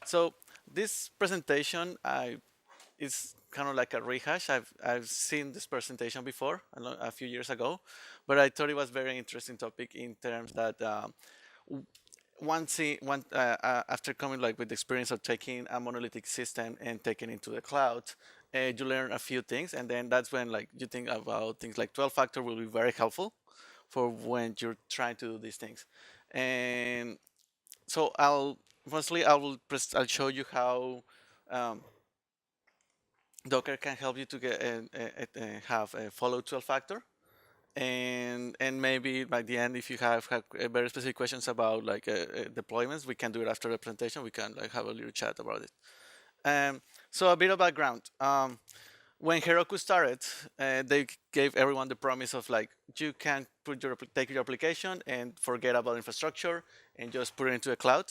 So this presentation is kind of like a rehash. I've seen this presentation before a few years ago, but I thought it was very interesting topic in terms that after coming like with the experience of taking a monolithic system and taking it to the cloud, you learn a few things, and then that's when like you think about things like 12 factor will be very helpful for when you're trying to do these things. And so I'll show you how um, Docker can help you to get have a follow 12 factor, and maybe by the end, if you have very specific questions about like deployments, we can do it after the presentation. We can like have a little chat about it. So a bit of background. When Heroku started, they gave everyone the promise of like you can take your application and forget about infrastructure and just put it into a cloud,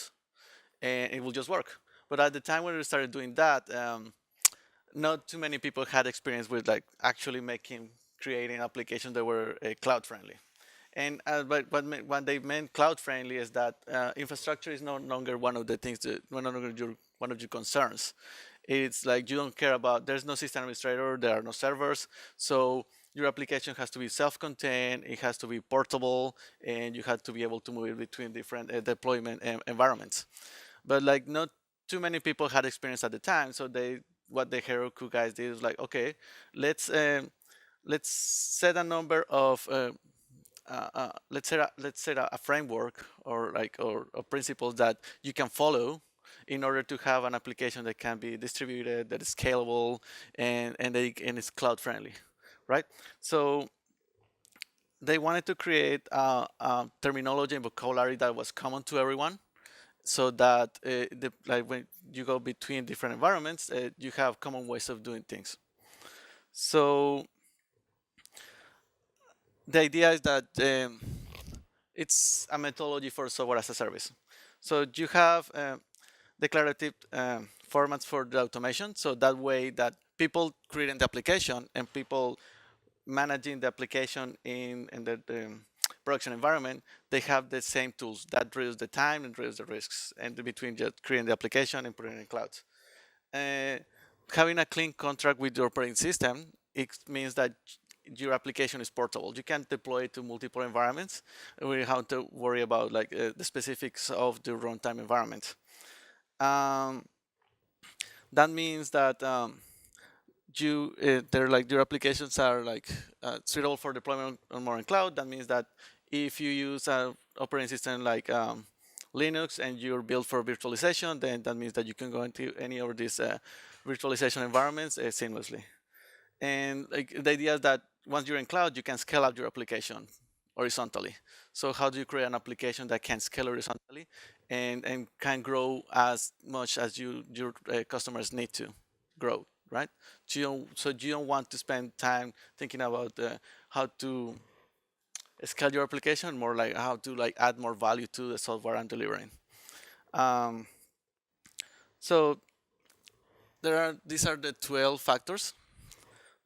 and it will just work. But at the time when we started doing that, not too many people had experience with like actually creating applications that were cloud friendly. And but what they meant cloud friendly is that infrastructure is no longer one of the things that no longer one of your concerns. It's like you don't care about. There's no system administrator. There are no servers. So your application has to be self-contained. It has to be portable, and you have to be able to move it between different deployment environments. But like not too many people had experience at the time, so what the Heroku guys did is like, okay, let's um, let's set a number of let's set a framework or principles that you can follow in order to have an application that can be distributed, that is scalable, and it's cloud friendly, right? So they wanted to create a terminology and vocabulary that was common to everyone, so that like when you go between different environments, you have common ways of doing things. So the idea is that it's a methodology for software as a service. So you have declarative formats for the automation. So that way that people creating the application and people managing the application in the production environment, they have the same tools that reduce the time and reduce the risks and between just creating the application and putting it in clouds. Uh, Having a clean contract with your operating system, it means that your application is portable. You can deploy it to multiple environments. We don't have to worry about like the specifics of the runtime environment. Um, that means that they're like your applications are like suitable for deployment on modern cloud. That means that if you use an operating system like Linux and you're built for virtualization, then that means that you can go into any of these virtualization environments seamlessly. And like the idea is that once you're in cloud, you can scale out your application horizontally. So how do you create an application that can scale horizontally and can grow as much as your customers need to grow, right? So you don't want to spend time thinking about how to scale your application, more like how to like add more value to the software I'm delivering. Um, so these are the 12 factors.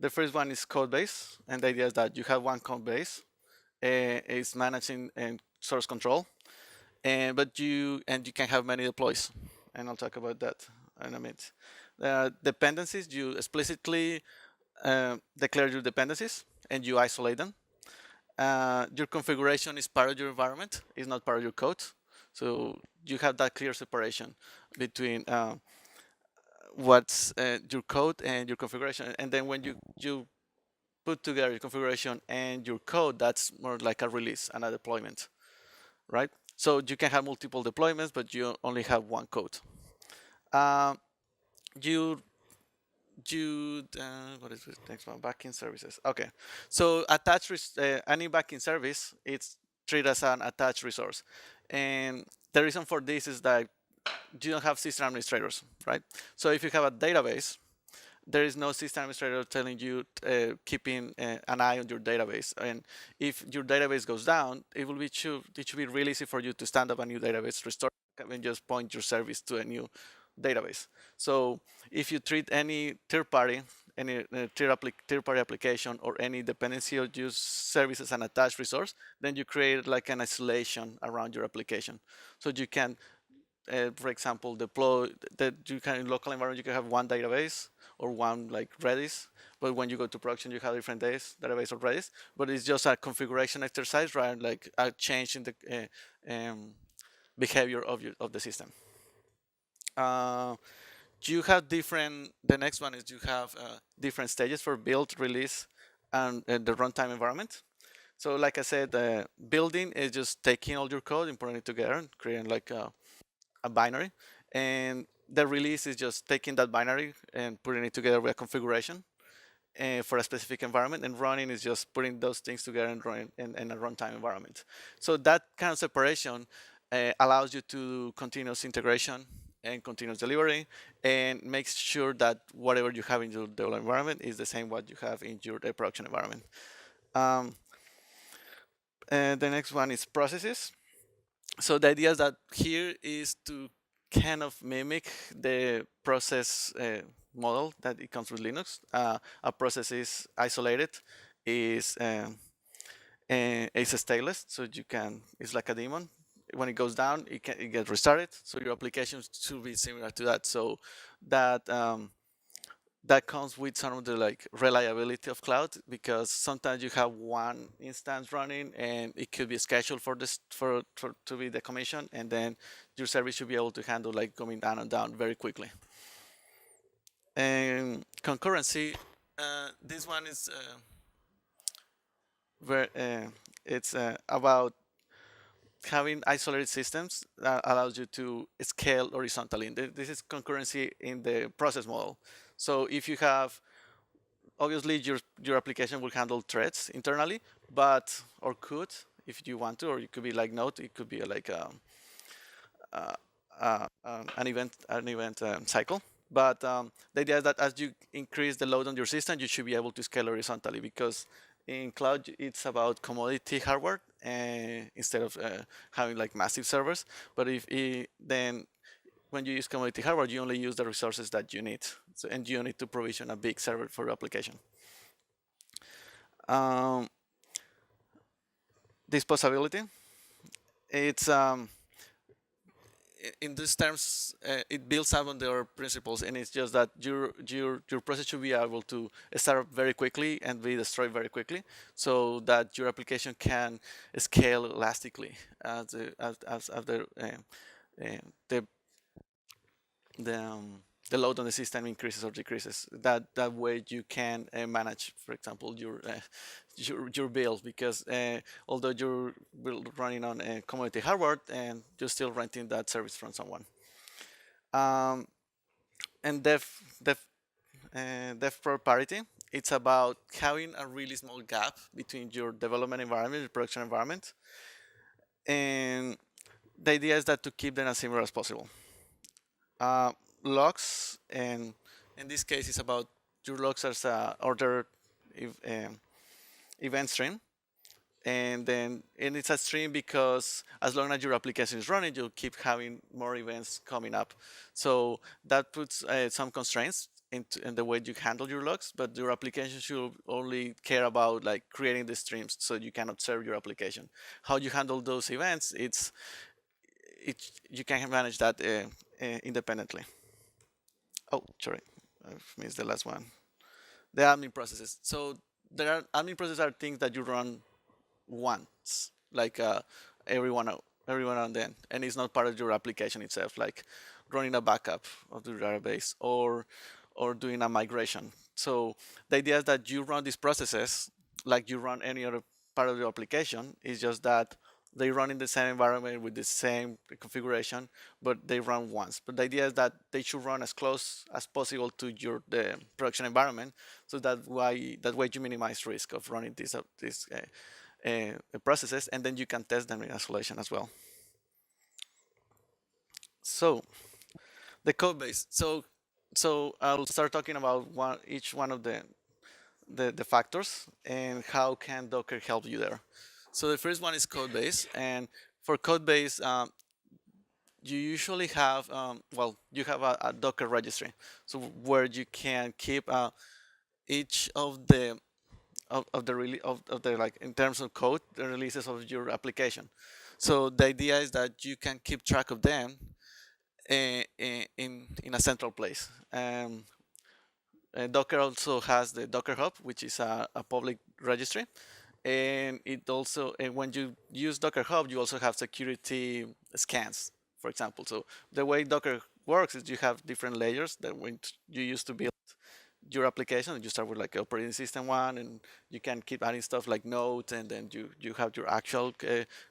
The first one is code base, and the idea is that you have one code base, is managing and source control, and you can have many deploys, and I'll talk about that in a minute. Dependencies, you explicitly declare your dependencies and you isolate them. Your configuration is part of your environment, it's not part of your code, so you have that clear separation between what's your code and your configuration. And then when you put together your configuration and your code, that's more like a release and a deployment, right? So you can have multiple deployments, but you only have one code. Um, you what is this next one? Backing services. Okay, so any backing service, it's treated as an attached resource, and the reason for this is that you don't have system administrators, right? So if you have a database, there is no system administrator telling you keeping an eye on your database. And if your database goes down, it should be really easy for you to stand up a new database, restore, and just point your service to a new database. So if you treat any third party, any third party application or any dependency or use service as an attached resource, then you create like an isolation around your application. So you can for example, deploy that you can in local environment you can have one database or one like Redis, but when you go to production you have different database or Redis. But it's just a configuration exercise rather than like a change in the behavior of the system. You have different. The next one is you have different stages for build, release, and the runtime environment. So like I said, building is just taking all your code and putting it together and creating like a binary. And the release is just taking that binary and putting it together with a configuration for a specific environment. And running is just putting those things together and running in a runtime environment. So that kind of separation allows you to do continuous integration and continuous delivery and makes sure that whatever you have in your development environment is the same what you have in your production environment. And the next one is processes. So the idea is that here is to kind of mimic the process model that it comes with Linux. A process is isolated, is stateless, so you can. It's like a daemon. When it goes down, it gets restarted. So your application should be similar to that. So that that comes with some of the like reliability of cloud, because sometimes you have one instance running and it could be scheduled for this to be decommissioned, and then your service should be able to handle like coming down and down very quickly. And concurrency, this one is it's about having isolated systems that allows you to scale horizontally. This is concurrency in the process model. So if you have, obviously your application will handle threads internally, but or could if you want to, or it could be like Node. It could be like an event cycle. But the idea is that as you increase the load on your system, you should be able to scale horizontally, because in cloud it's about commodity hardware instead of having like massive servers. But then when you use commodity hardware, you only use the resources that you need, and you need to provision a big server for your application. Disposability, it's in these terms, it builds up on their principles, and it's just that your process should be able to start up very quickly and be destroyed very quickly, so that your application can scale elastically as the load on the system increases or decreases. That way you can manage, for example, your bills, because although you're running on commodity hardware, and you're still renting that service from someone. And dev pro parity, it's about having a really small gap between your development environment and your production environment. And the idea is that to keep them as similar as possible. Logs, and in this case it's about your logs as a order event stream, and it's a stream because as long as your application is running, you'll keep having more events coming up. So that puts some constraints in the way you handle your logs, but your application should only care about like creating the streams so you can observe your application. How you handle those events, you can manage that independently. Oh, sorry, I've missed the last one. The admin processes. So admin processes are things that you run once, like every now and then, and it's not part of your application itself, like running a backup of the database or doing a migration. So the idea is that you run these processes like you run any other part of your application. It's just that they run in the same environment with the same configuration, but they run once. But the idea is that they should run as close as possible to the production environment, so that way you minimize risk of running these processes, and then you can test them in isolation as well. So the code base. So I'll start talking about each one of the factors and how can Docker help you there. So the first one is code base, and for code base, you usually have you have a Docker registry, so where you can keep each of the like in terms of code, the releases of your application. So the idea is that you can keep track of them, in a central place. Docker also has the Docker Hub, which is a public registry, and it also, and when you use Docker Hub, you also have security scans, for example. So the way Docker works is you have different layers that when you used to build your application, you start with like operating system one, and you can keep adding stuff like Node, and then you have your actual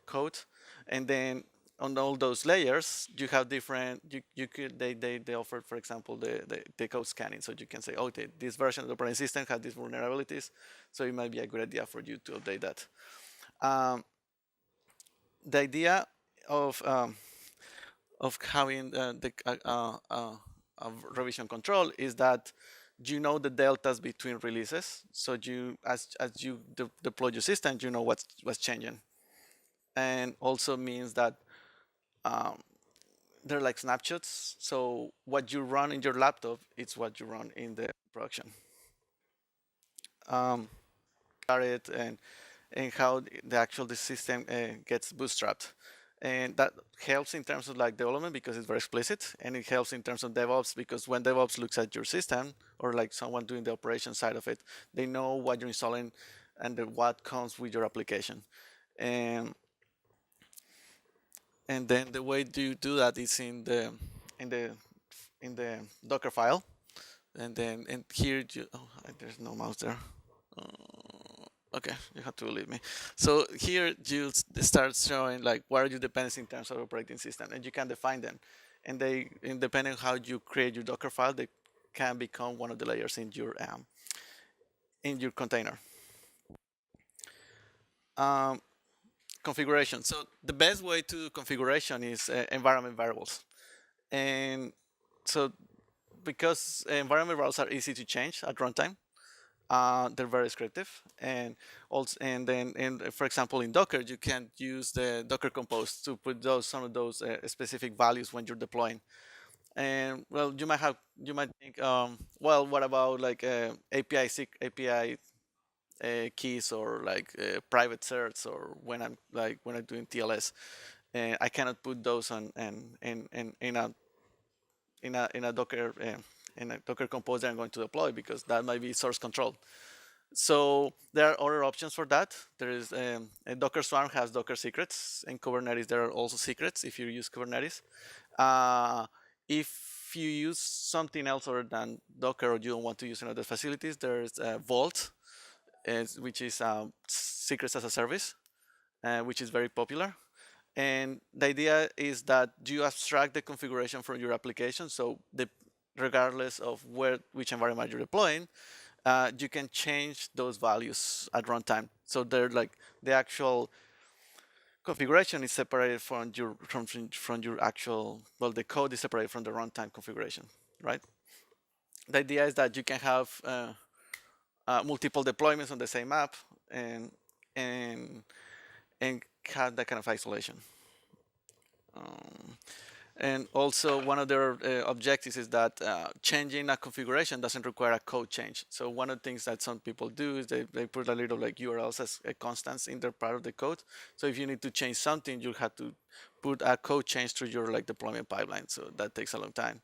code, and then on all those layers you have different, you could they offer, for example, the code scanning, so you can say, okay, this version of the operating system has these vulnerabilities, so it might be a good idea for you to update that. The idea of having the revision control is that you know the deltas between releases, so you as you deploy your system, you know what's changing, and also means that they're like snapshots. So what you run in your laptop, it's what you run in the production. It and how the system gets bootstrapped. And that helps in terms of like development because it's very explicit, and it helps in terms of DevOps because when DevOps looks at your system or like someone doing the operation side of it, they know what you're installing and what comes with your application. And and then the way you do that is in the in the Docker file, and then and here you, oh, there's no mouse there. Okay, you have to believe me. So here you start showing like what are your dependencies in terms of operating system, and you can define them. And they, and depending on how you create your Docker file, they can become one of the layers in your container. Um, Configuration. So the best way to do configuration is environment variables, and so because environment variables are easy to change at runtime, they're very descriptive, and also, and then, and for example, in Docker, you can use the Docker Compose to put some of those specific values when you're deploying. And well, you might think, well, what about like API keys or like private certs, or when I'm doing TLS, I cannot put those on and in a Docker in a Docker Compose that I'm going to deploy because that might be source control. So there are other options for that. There is a Docker Swarm has Docker secrets, and Kubernetes there are also secrets if you use Kubernetes. If you use something else other than Docker, or you don't want to use another facilities, there's Vault, which is secrets as a service, which is very popular. And the idea is that you abstract the configuration from your application, so regardless of which environment you're deploying, you can change those values at runtime. So they're like the actual configuration is separated from your actual, well, the code is separated from the runtime configuration, right? The idea is that you can have multiple deployments on the same app and and and have that kind of isolation. Um, And also one of their objectives is that changing a configuration doesn't require a code change. So one of the things that some people do is they put a little like URLs as a constants in their part of the code. So if you need to change something, you have to put a code change through your like deployment pipeline. So that takes a long time.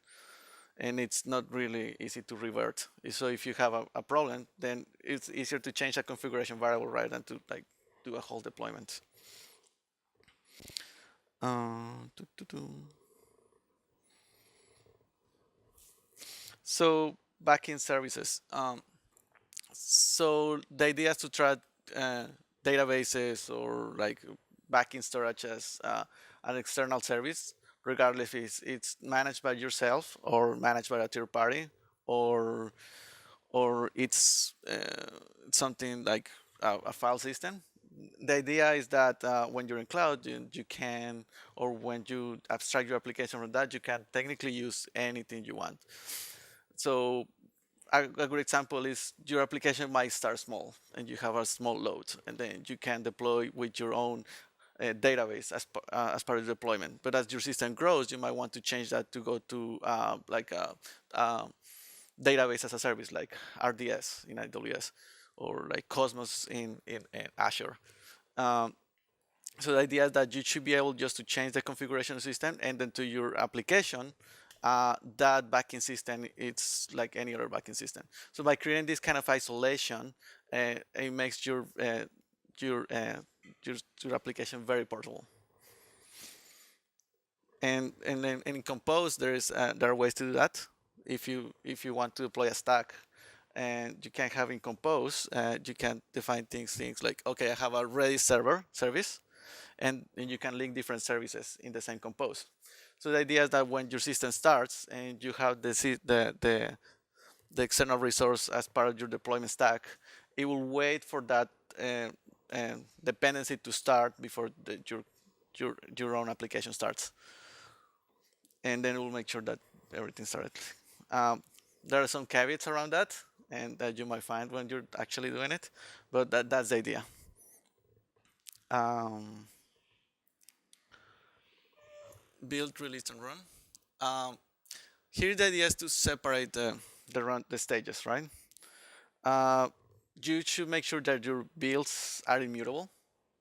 And it's not really easy to revert. So if you have a problem, then it's easier to change a configuration variable rather than to like do a whole deployment. Uh, doo, doo, doo. So backend services. So the idea is to try uh, databases or like backend storage as an external service, regardless if it's managed by yourself or managed by a third party, or it's something like a file system. The idea is that when you're in cloud, you can, or when you abstract your application from that, you can technically use anything you want. So a good example is your application might start small and you have a small load, and then you can deploy with your own database as part of the deployment. But as your system grows, you might want to change that to go to like a database as a service, like RDS in AWS, or like Cosmos in Azure. Um, So the idea is that you should be able just to change the configuration system, and then to your application, that backing system, it's like any other backing system. So by creating this kind of isolation, it makes your, uh, your application very portable. And then in Compose, there are ways to do that. If you want to deploy a stack, and you can have in Compose, you can define things like, okay, I have a Redis server service, and you can link different services in the same Compose. So the idea is that when your system starts and you have the external resource as part of your deployment stack, it will wait for that dependency to start before your own application starts, and then it will make sure that everything started. Um, there are some caveats around that, and that you might find when you're actually doing it, but that's the idea. Um, Build, release, and run. Um, Here the idea is to separate the stages, right? Uh, you should make sure that your builds are immutable.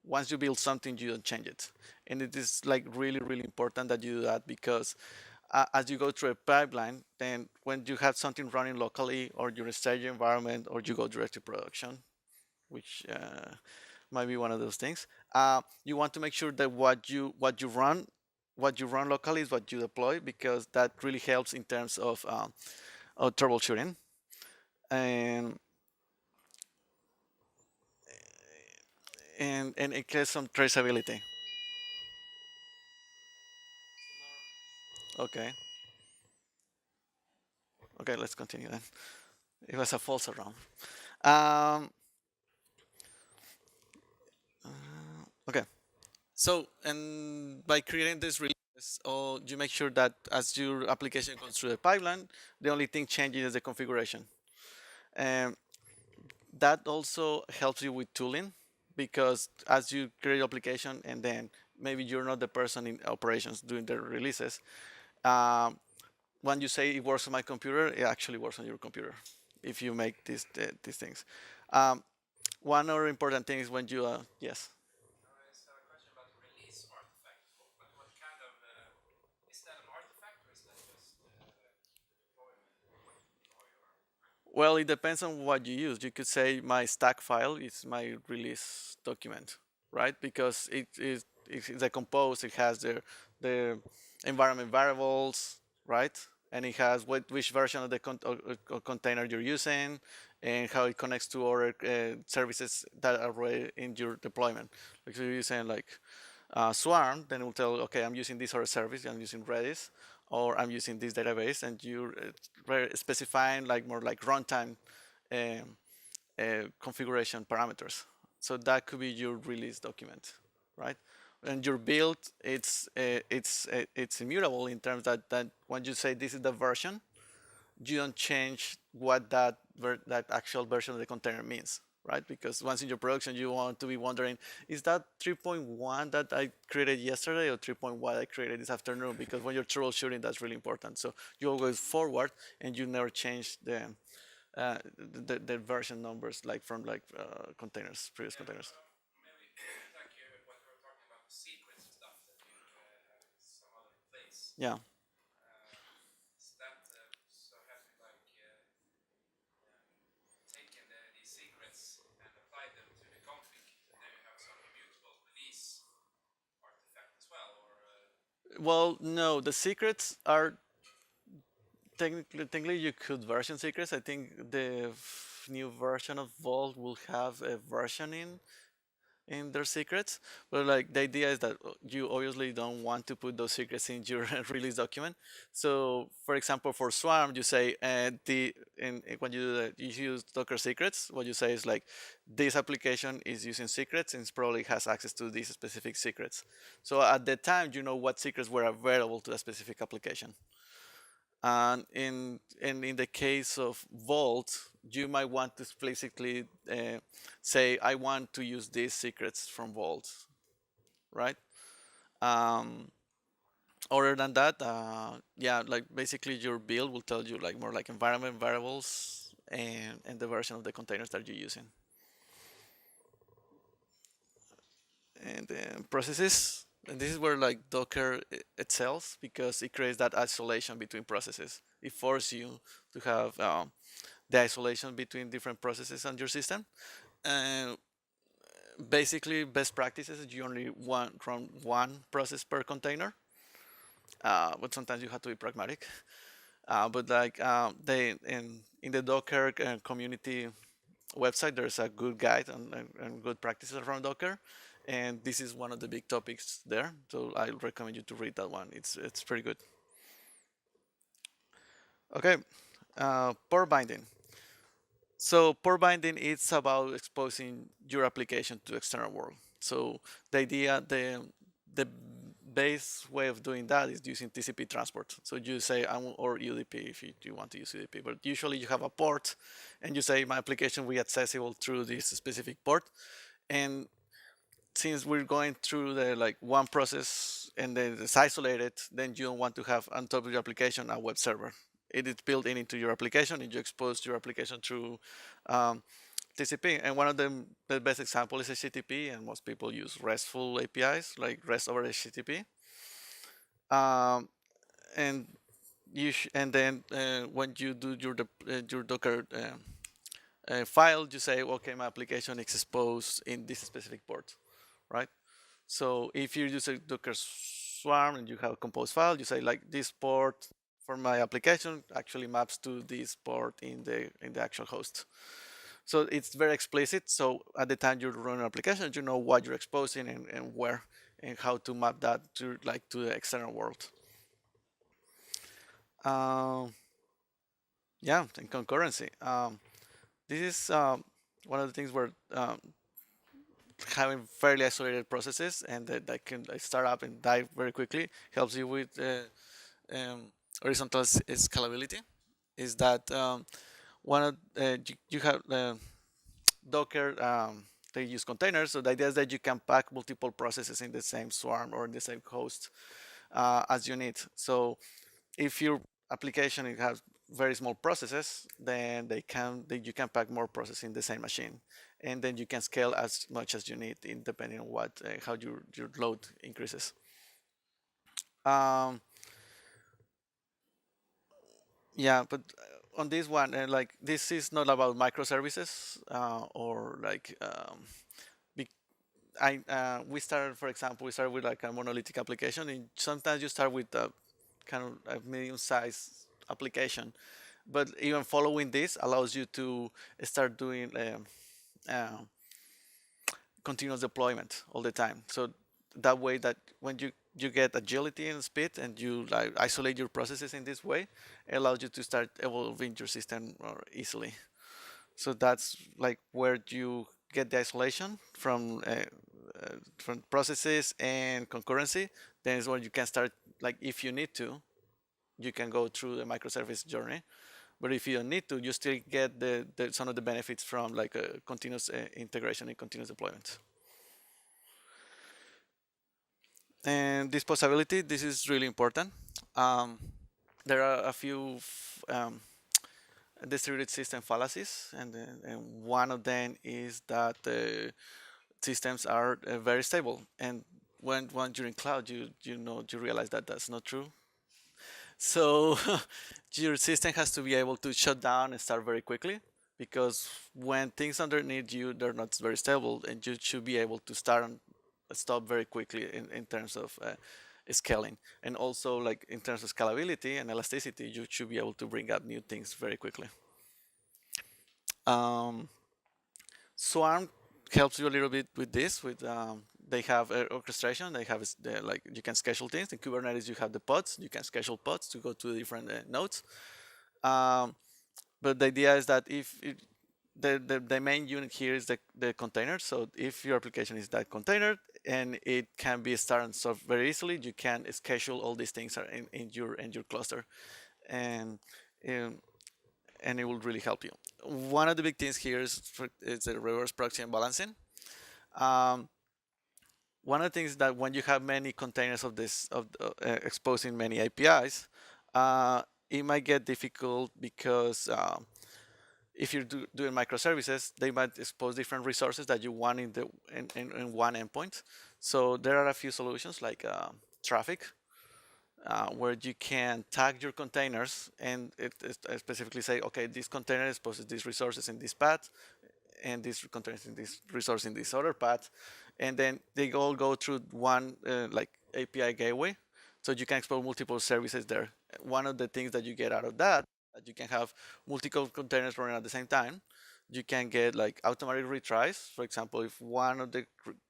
Once you build something, you don't change it, and it is like really important that you do that, because as you go through a pipeline, then when you have something running locally, or your stage environment, or you go direct to production, which might be one of those things, you want to make sure that what you run locally is what you deploy, because that really helps in terms of troubleshooting, and and it has some traceability. Okay, okay, let's continue then. It was a false alarm. Um, okay, so, and by creating this release, you make sure that as your application goes through the pipeline, the only thing changing is the configuration. And that also helps you with tooling, because as you create your application, and then maybe you're not the person in operations doing the releases, um, when you say it works on my computer, it actually works on your computer if you make these things. Um, One other important thing is when you yes. Well, it depends on what you use. You could say my stack file is my release document, right? Because it's decomposed. It has the environment variables, right? And it has which version of the container you're using, and how it connects to other services that are already in your deployment. Like if you're using like Swarm, then it will tell, okay, I'm using this other service, I'm using Redis, or I'm using this database, and you're specifying like more like runtime um, configuration parameters. So that could be your release document, right? And your build, it's immutable in terms that when you say this is the version, you don't change what that actual version of the container means, right? Because once in your production, you want to be wondering, is that 3.1 that I created yesterday, or 3.1 I created this afternoon? Because when you're troubleshooting, that's really important. So you always forward, and you never change the version numbers, like from like containers, previous containers. Yeah. Well, no, the secrets are technically you could version secrets. I think the new version of Vault will have a versioning in their secrets, but like the idea is that you obviously don't want to put those secrets in your release document. So for example, for Swarm, you say when you do you use Docker secrets, what you say is like, this application is using secrets, and it probably has access to these specific secrets. So at the time, you know what secrets were available to a specific application. And in the case of Vault, you might want to explicitly say, I want to use these secrets from Vault, right? Um, Other than that, yeah, like basically your build will tell you like more like environment variables, and the version of the containers that you're using. and then processes. And this is where like Docker excels because it creates that isolation between processes. It forces you to have the isolation between different processes on your system. And basically, best practices is you only run one process per container. But sometimes you have to be pragmatic. But like they in the Docker community website, there's a good guide and good practices around Docker, and this is one of the big topics there. So I recommend you to read that one. It's pretty good. Okay, port binding. So port binding it's about exposing your application to external world. So the idea, the base way of doing that is using TCP transport. So you say or UDP if you want to use UDP, but usually you have a port, and you say my application will be accessible through this specific port, and since we're going through the like one process and then it's isolated, then you don't want to have on top of your application a web server. It is built into your application, and you expose your application through TCP. And one of the best example is HTTP, and most people use RESTful APIs like REST over HTTP. Um, and and then when you do your Docker file, you say, okay, my application is exposed in this specific port, right? So if you use a Docker Swarm and you have a compose file, you say like this port for my application actually maps to this port in the actual host. So it's very explicit. So at the time you run an application, you know what you're exposing and where and how to map that to the external world. Um, yeah, and concurrency. This is one of the things where having fairly isolated processes and that can start up and die very quickly helps you with horizontal scalability. Is that one of you have Docker, they use containers, so the idea is that you can pack multiple processes in the same swarm or in the same host as you need. So if your application has very small processes, then you can pack more processes in the same machine, and then you can scale as much as you need, depending on what how your load increases. Um, yeah, but on this one, like this is not about microservices or like we started, for example, we started with like a monolithic application, and sometimes you start with a kind of a medium-sized application, but even following this allows you to start doing uh, continuous deployment all the time. So that way, that when you get agility and speed, and you like isolate your processes in this way, it allows you to start evolving your system more easily. So that's like where you get the isolation from processes and concurrency. Then is where you can start, like if you need to, you can go through the microservice journey. But if you don't need to, you still get some of the benefits from like a continuous integration and continuous deployment. And disposability, this is really important. Um, there are a few distributed system fallacies, and one of them is that systems are very stable. And once you're in cloud, you realize that that's not true. So your system has to be able to shut down and start very quickly, because when things underneath you, they're not very stable, and you should be able to start and stop very quickly in terms of scaling. And also like in terms of scalability and elasticity, you should be able to bring up new things very quickly. Um, Swarm helps you a little bit with this. They have orchestration. They have like you can schedule things. In Kubernetes, you have the pods. You can schedule pods to go to different nodes. But the idea is that if the main unit here is the container. So if your application is that container and it can be started and stopped very easily, you can schedule all these things in your cluster, and and it will really help you. One of the big things here is the reverse proxy and balancing. Um, one of the things that when you have many containers of exposing many APIs, it might get difficult because if you're doing microservices, they might expose different resources that you want in one endpoint. So there are a few solutions like traffic, where you can tag your containers and it specifically say, okay, this container exposes these resources in this path, and this contains in this resource in this other path, and then they all go through one like API gateway, so you can expose multiple services there. One of the things that you get out of that you can have multiple containers running at the same time. You can get like automatic retries. For example, if one of the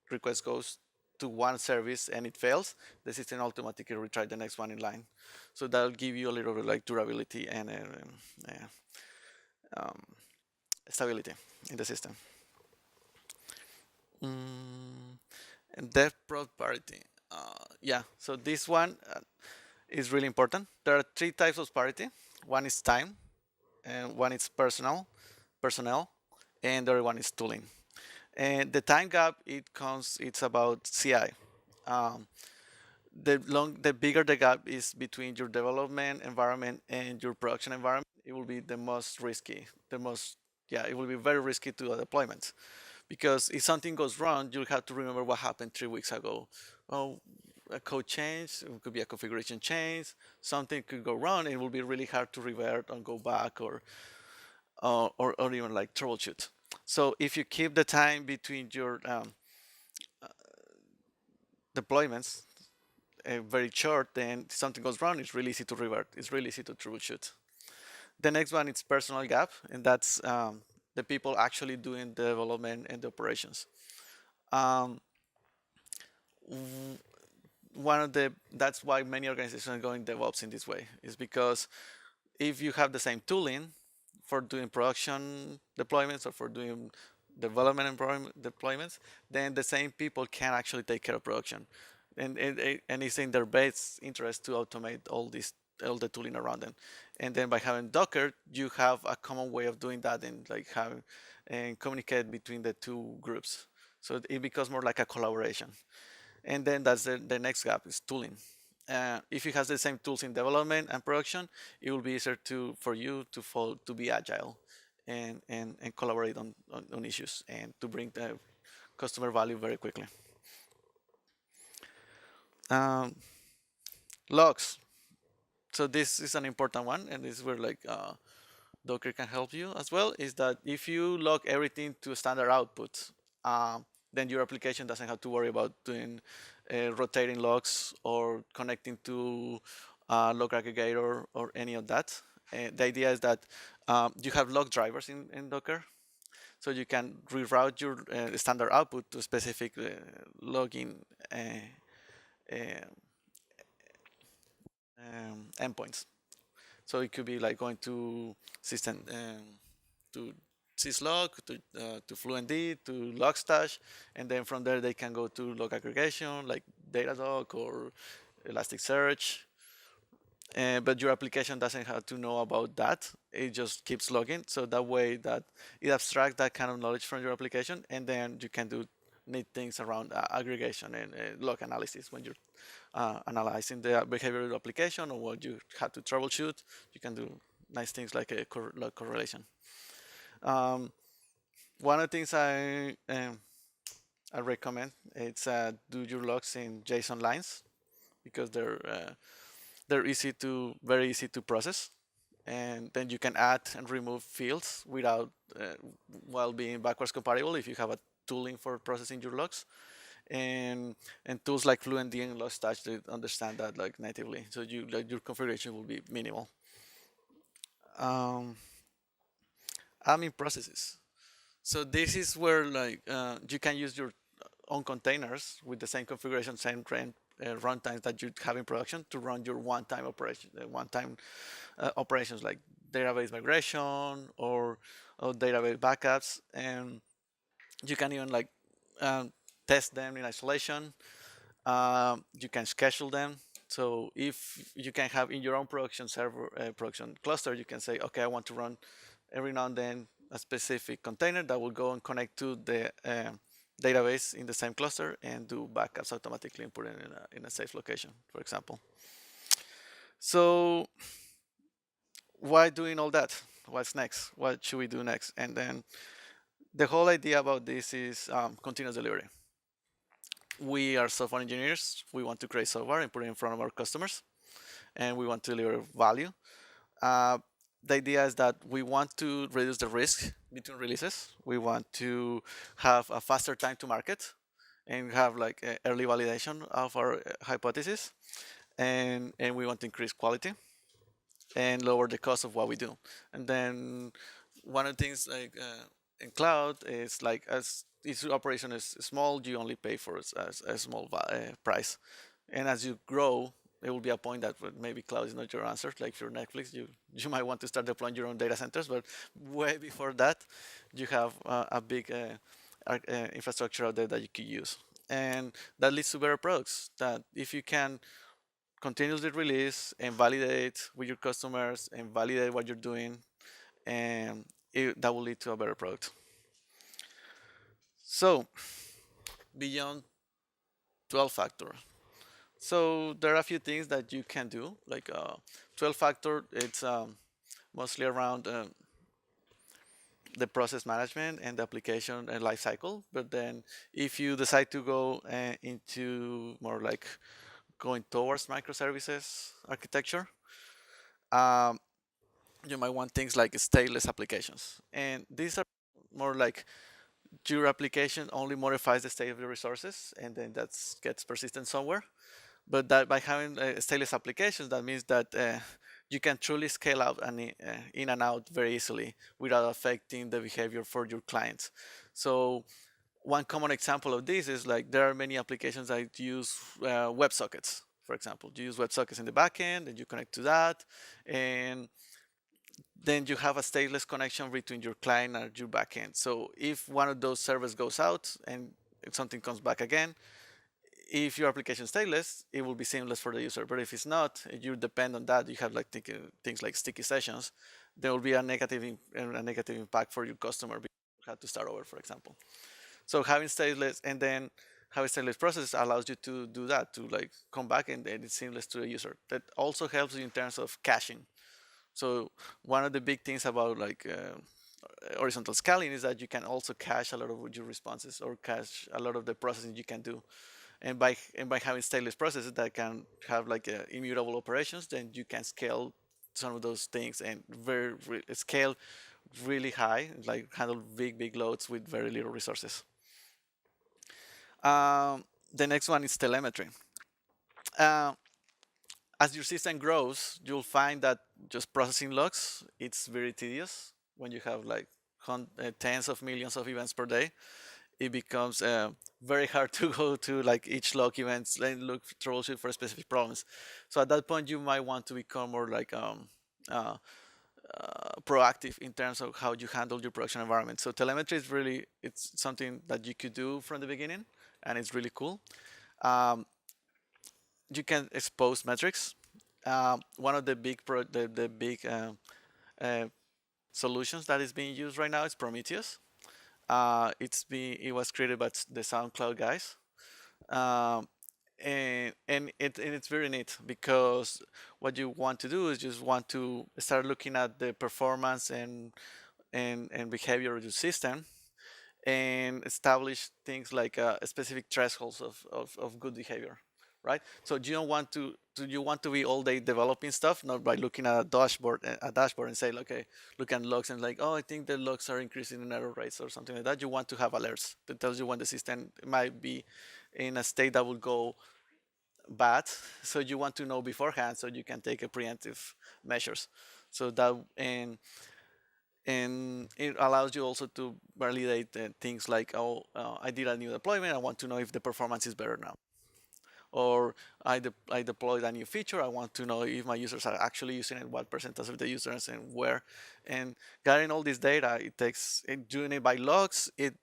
requests goes to one service and it fails, the system automatically retry the next one in line. So that'll give you a little bit like durability and um, stability in the system. And dev prod parity. Yeah, so this one is really important. There are three types of parity. One is time, and one is personnel, and the other one is tooling. And the time gap, it's about CI. Um, the bigger the gap is between your development environment and your production environment, it will be the most risky. It will be very risky to a deployment, because if something goes wrong, you'll have to remember what happened 3 weeks ago. Oh, a code change, it could be a configuration change, something could go wrong, and it will be really hard to revert and go back or even like troubleshoot. So if you keep the time between your deployments very short, then something goes wrong, it's really easy to revert. It's really easy to troubleshoot. The next one is personal gap, and that's the people actually doing the development and the operations. That's why many organizations are going DevOps in this way, is because if you have the same tooling for doing production deployments or for doing development deployments, then the same people can actually take care of production, and it's in their best interest to automate all the tooling around them. And then by having Docker, you have a common way of doing that and like having and communicate between the two groups. So it becomes more like a collaboration. And then that's the next gap is tooling. If you have the same tools in development and production, it will be easier for you to be agile and collaborate on issues and to bring the customer value very quickly. Logs. So this is an important one, and this is where like Docker can help you as well. Is that if you log everything to standard output, then your application doesn't have to worry about doing rotating logs or connecting to log aggregator or any of that. The idea is that you have log drivers in Docker, so you can reroute your standard output to specific logging endpoints. So it could be like going to system to syslog, to fluentd, to logstash, and then from there they can go to log aggregation like Datadog or Elasticsearch. But your application doesn't have to know about that. It just keeps logging. So that way that it abstracts that kind of knowledge from your application, and then you can do neat things around aggregation and log analysis when you're analyzing the behavior of the application or what you have to troubleshoot. You can do nice things like a log correlation. One of the things I recommend is do your logs in JSON lines, because they're very easy to process, and then you can add and remove fields without while being backwards compatible if you have a tooling for processing your logs. And tools like fluentd and logstash, they understand that like natively, so your configuration will be minimal. Admin processes. So this is where like you can use your own containers with the same configuration, same runtimes that you have in production to run your one-time operations like database migration or database backups, and you can even like test them in isolation. You can schedule them. So if you can have in your own production server, production cluster, you can say, okay, I want to run every now and then a specific container that will go and connect to the database in the same cluster and do backups automatically and put it in a safe location, for example. So why doing all that? What's next? What should we do next? And then the whole idea about this is continuous delivery. We are software engineers. We want to create software and put it in front of our customers, and we want to deliver value. Uh, the idea is that we want to reduce the risk between releases. We want to have a faster time to market and have like early validation of our hypothesis. And we want to increase quality and lower the cost of what we do. And then one of the things like in cloud is like as each operation is small, you only pay for a small price. And as you grow, there will be a point that maybe cloud is not your answer. Like if you're Netflix, you might want to start deploying your own data centers, but way before that, you have a big infrastructure out there that you could use. And that leads to better products. That if you can continuously release and validate with your customers and validate what you're doing, and that will lead to a better product. So beyond 12 factor, so there are a few things that you can do. Like 12 factor, it's mostly around the process management and the application and life cycle. But then if you decide to go into more like going towards microservices architecture, um, you might want things like stateless applications. And these are more like your application only modifies the state of the resources, and then that gets persistent somewhere. But that by having stateless applications, that means that you can truly scale out and in and out very easily without affecting the behavior for your clients. So one common example of this is like there are many applications that use WebSockets, for example. You use WebSockets in the backend, and you connect to that, and then you have a stateless connection between your client and your backend. So if one of those servers goes out and something comes back again, if your application is stateless, it will be seamless for the user. But if it's not, you depend on that. You have like things like sticky sessions. There will be a negative impact for your customer because you have to start over, for example. So having stateless and then having stateless process allows you to do that, to like come back and it's seamless to the user. That also helps you in terms of caching. So one of the big things about like horizontal scaling is that you can also cache a lot of your responses or cache a lot of the processing you can do. And by having stateless processes that can have like immutable operations, then you can scale some of those things and scale really high, like handle big loads with very little resources. The next one is telemetry. As your system grows, you'll find that just processing logs, it's very tedious. When you have like tens of millions of events per day, it becomes very hard to go to like each log events and look troubleshoot for specific problems. So at that point, you might want to become more like proactive in terms of how you handle your production environment. So telemetry is really, it's something that you could do from the beginning, and it's really cool. You can expose metrics. One of the big solutions that is being used right now is Prometheus. It was created by the SoundCloud guys, and it's very neat because what you want to do is just want to start looking at the performance and behavior of your system and establish things like specific thresholds of good behavior, right? So you don't want to you want to be all day developing stuff, not by looking at a dashboard and say, okay, look at logs and like, oh, I think the logs are increasing in error rates or something like that. You want to have alerts that tells you when the system might be in a state that will go bad. So you want to know beforehand so you can take a preemptive measures. So that and it allows you also to validate things like, oh, I did a new deployment. I want to know if the performance is better now. Or I deployed a new feature. I want to know if my users are actually using it, what percentage of the users and where. And gathering all this data, doing it by logs. It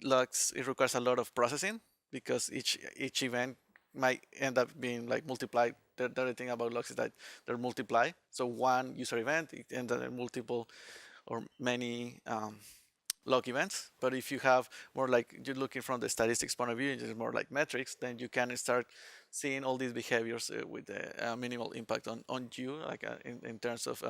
requires a lot of processing because each event might end up being like multiplied. The other thing about logs is that they're multiplied. So one user event, it ends up in multiple or many log events. But if you have more like you're looking from the statistics point of view, just more like metrics, then you can start seeing all these behaviors with a minimal impact on you, like in terms of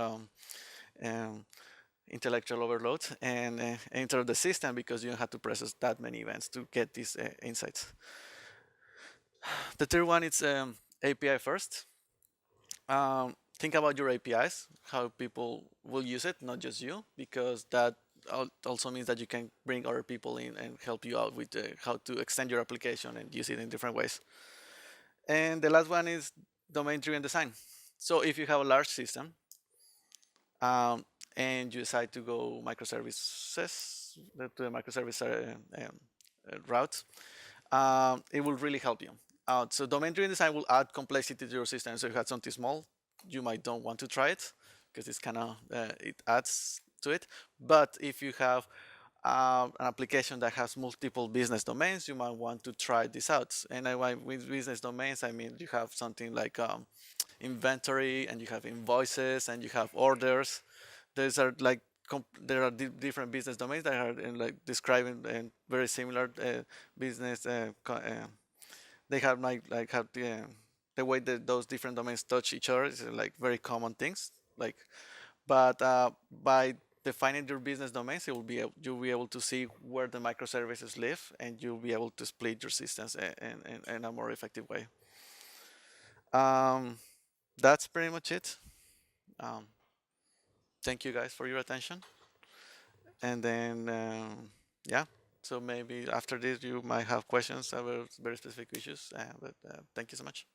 intellectual overload and enter the system because you don't have to process that many events to get these insights. The third one is API first. Think about your APIs, how people will use it, not just you, because that also means that you can bring other people in and help you out with how to extend your application and use it in different ways. And the last one is domain-driven design. So if you have a large system um, and you decide to go microservices to the microservice route, it will really help you. So domain-driven design will add complexity to your system. So if you have something small, you might don't want to try it because it's kind of it adds to it. But if you have an application that has multiple business domains, you might want to try this out. And with business domains, I mean you have something like inventory, and you have invoices, and you have orders. Those are like there are different business domains that are like describing and very similar business. They have like have the way that those different domains touch each other is like very common things. Like, but by defining your business domains, you'll be able to see where the microservices live, and you'll be able to split your systems in a more effective way. Um, that's pretty much it. Um, thank you guys for your attention. And then, yeah, so maybe after this you might have questions about very specific issues. But thank you so much.